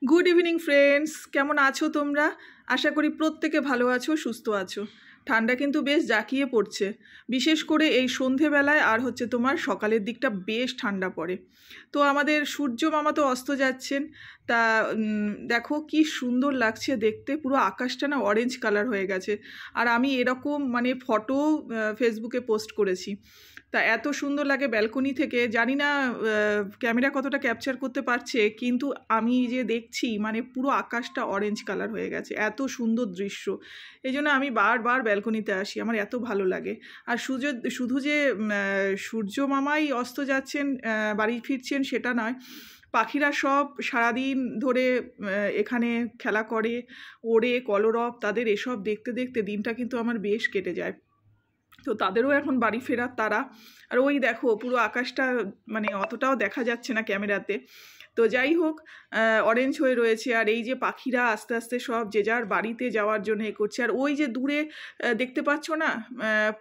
Good evening friends, কেমন আছো তোমরা? আশা করি প্রত্যেকে ভালো আছো, সুস্থ আছো। ঠান্ডা কিন্তু বেশ জাঁকিয়ে পড়ছে, বিশেষ করে এই সন্ধেবেলায় আর তোমার সকালের দিকটা বেশ ঠান্ডা পড়ে। তো আমাদের সূর্য মামা তো অস্ত যাচ্ছেন। তা দেখো কি সুন্দর লাগছে দেখতে, পুরো আকাশটা না অরেঞ্জ কালার হয়ে গেছে। আর আমি এরকম ফটো ফেসবুকে পোস্ট করেছি। তা এত সুন্দর লাগে ব্যালকনি থেকে, জানি না ক্যামেরা কতটা ক্যাপচার করতে পারছে, কিন্তু আমি যে দেখছি পুরো আকাশটা অরেঞ্জ কালার হয়ে গেছে, এত সুন্দর দৃশ্য। এই জন্য আমি বারবার ব্যালকনিতে আসি, আমার এত ভালো লাগে। আর শুধু যে সূর্য মামাই অস্ত যাচ্ছেন, বাড়ি ফিরছেন সেটা নয়, পাখিরা সব সারাদিন ধরে এখানে খেলা করে, ওড়ে, কলরব, তাদের এসব দেখতে দেখতে দিনটা কিন্তু আমার বেশ কেটে যায়। তো তাদেরও এখন বাড়ি ফেরার তারা। আর ওই দেখো পুরো আকাশটা অতটাও দেখা যাচ্ছে না ক্যামেরাতে। তো যাই হোক, অরেঞ্জ হয়ে রয়েছে। আর এই যে পাখিরা আস্তে আস্তে সব যে যার বাড়িতে যাওয়ার জন্য এ করছে। আর ওই যে দূরে দেখতে পাচ্ছ না,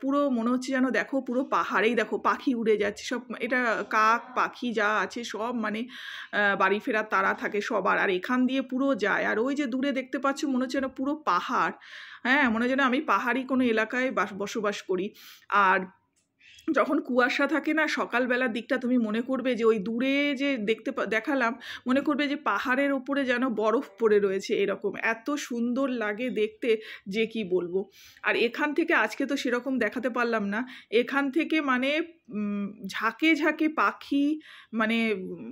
পুরো মনে হচ্ছে যেন দেখো পুরো পাহাড়েই দেখো পাখি উড়ে যাচ্ছে সব। এটা কাক পাখি যা আছে সব বাড়ি ফেরার তারা থাকে সবার, আর এখান দিয়ে পুরো যায়। আর ওই যে দূরে দেখতে পাচ্ছ মনে হচ্ছে যেন পুরো পাহাড়। হ্যাঁ, মনে হয় যেন আমি পাহাড়ি কোনো এলাকায় বসবাস করি। আর যখন কুয়াশা থাকে না সকালবেলার দিকটা, তুমি মনে করবে যে ওই দূরে যে দেখালাম, মনে করবে যে পাহাড়ের ওপরে যেন বরফ পড়ে রয়েছে, এরকম এত সুন্দর লাগে দেখতে যে কি বলবো। আর এখান থেকে আজকে তো সেরকম দেখাতে পারলাম না, এখান থেকে ঝাঁকে ঝাঁকে পাখি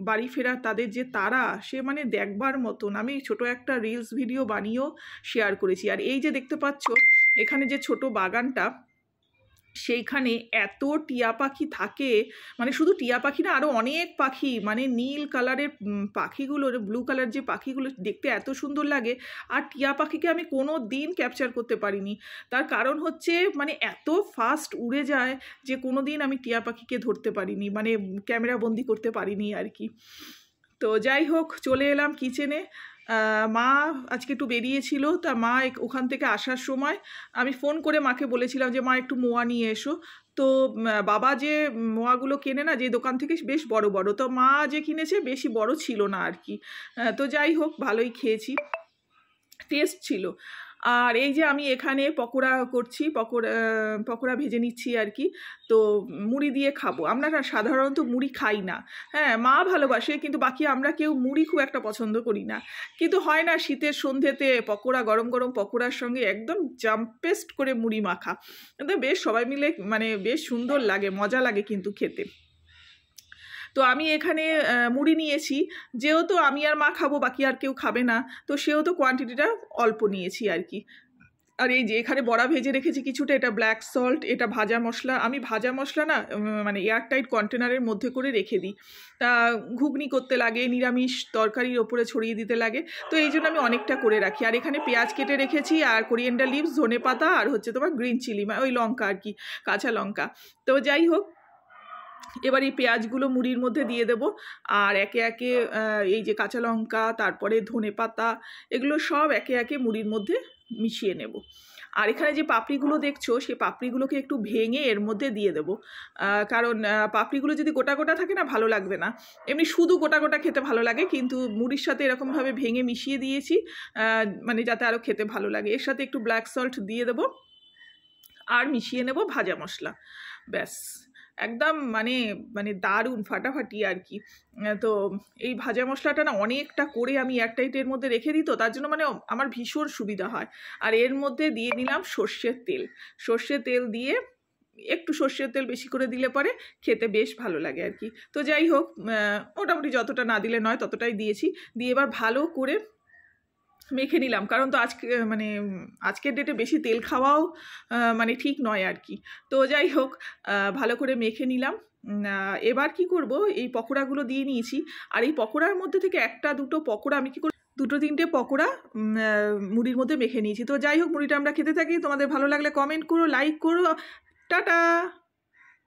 বাড়ি ফেরার তাদের যে তারা, সে দেখবার মতন। আমি ছোট একটা রিলস ভিডিও বানিয়েও শেয়ার করেছি। আর এই যে দেখতে পাচ্ছ এখানে যে ছোট বাগানটা, সেইখানে এত টিয়া পাখি থাকে, শুধু টিয়া পাখি না, আরও অনেক পাখি, নীল কালারের পাখিগুলোর, ব্লু কালার যে পাখিগুলো দেখতে এত সুন্দর লাগে। আর টিয়া পাখিকে আমি কোনো দিন ক্যাপচার করতে পারিনি, তার কারণ হচ্ছে এত ফাস্ট উড়ে যায় যে কোনো দিন আমি টিয়া পাখিকে ধরতে পারিনি, ক্যামেরা বন্দি করতে পারিনি আর কি। তো যাই হোক, চলে এলাম কিচেনে। মা আজকে একটু বেরিয়েছিল, তা মা ওখান থেকে আসার সময় আমি ফোন করে মাকে বলেছিলাম যে মা একটু মোয়া নিয়ে এসো। তো বাবা যে মোয়াগুলো কেনে না যে দোকান থেকে, বেশ বড় বড়, তো মা যে কিনেছে বেশি বড় ছিল না আর কি। তো যাই হোক, ভালোই খেয়েছি, টেস্ট ছিল। আর এই যে আমি এখানে পকোড়া করছি, পকোড়া ভেজে নিচ্ছি আর কি। তো মুড়ি দিয়ে খাবো। আমরা না সাধারণত মুড়ি খাই না, হ্যাঁ মা ভালোবাসে, কিন্তু বাকি আমরা কেউ মুড়ি খুব একটা পছন্দ করি না। কিন্তু হয় না, শীতের সন্ধ্যেতে পকোড়া, গরম গরম পকোড়ার সঙ্গে একদম জাম্পেস্ট করে মুড়ি মাখা, বেশ সবাই মিলে বেশ সুন্দর লাগে, মজা লাগে কিন্তু খেতে। তো আমি এখানে মুড়ি নিয়েছি, যেহেতু আমি আর মা খাবো, বাকি আর কেউ খাবে না, তো সেহেতু কোয়ান্টিটিটা অল্প নিয়েছি আর কি। আর এই যে এখানে বড়া ভেজে রেখেছি কিছুটা, এটা ব্ল্যাক সল্ট, এটা ভাজা মশলা। আমি ভাজা মশলা না এয়ারটাইট কন্টেনারের মধ্যে করে রেখে দিই, তা ঘুগনি করতে লাগে, নিরামিষ তরকারির ওপরে ছড়িয়ে দিতে লাগে, তো এই জন্য আমি অনেকটা করে রাখি। আর এখানে পেঁয়াজ কেটে রেখেছি, আর কোরিয়েন্ডার লিভস, ধনে পাতা, আর তোমার গ্রিন চিলি, ওই লঙ্কা আর কি, কাঁচা লঙ্কা। তো যাই হোক, এবার এই পেঁয়াজগুলো মুড়ির মধ্যে দিয়ে দেব, আর একে একে এই যে কাঁচা লঙ্কা, তারপরে ধনে পাতা, এগুলো সব একে একে মুড়ির মধ্যে মিশিয়ে নেব। আর এখানে যে পাপড়িগুলো দেখছো, সেই পাপড়িগুলোকে একটু ভেঙে এর মধ্যে দিয়ে দেবো, কারণ পাপড়িগুলো যদি গোটা গোটা থাকে না ভালো লাগবে না। এমনি শুধু গোটা গোটা খেতে ভালো লাগে, কিন্তু মুড়ির সাথে এরকমভাবে ভেঙে মিশিয়ে দিয়েছি, যাতে আরও খেতে ভালো লাগে। এর সাথে একটু ব্ল্যাক সল্ট দিয়ে দেবো, আর মিশিয়ে নেব ভাজা মশলা, ব্যাস একদম দারুণ ফাটাফাটি আর কি। তো এই ভাজা মশলাটা না অনেকটা করে আমি এয়ারটাইটের মধ্যে রেখে দিই, তো তার জন্য আমার ভীষণ সুবিধা হয়। আর এর মধ্যে দিয়ে দিলাম সর্ষের তেল। সর্ষের তেল দিয়ে, একটু সর্ষের তেল বেশি করে দিলে পরে খেতে বেশ ভালো লাগে আর কি। তো যাই হোক, মোটামুটি যতটা না দিলে নয় ততটাই দিয়েছি, দিয়ে এবার ভালো করে মেখে নিলাম, কারণ তো আজকের ডেটে বেশি তেল খাওয়াও ঠিক নয় আর কি। তো যাই হোক, ভালো করে মেখে নিলাম। এবার কি করব, এই পকোড়াগুলো দিয়ে নিয়েছি, আর এই পকোড়ার মধ্যে থেকে একটা দুটো পকোড়া আমি কি করব, দুটো তিনটে পকোড়া মুড়ির মধ্যে মেখে নিয়েছি। তো যাই হোক, মুড়িটা আমরা খেতে থাকি। তোমাদের ভালো লাগলে কমেন্ট করো, লাইক করো, টাটা।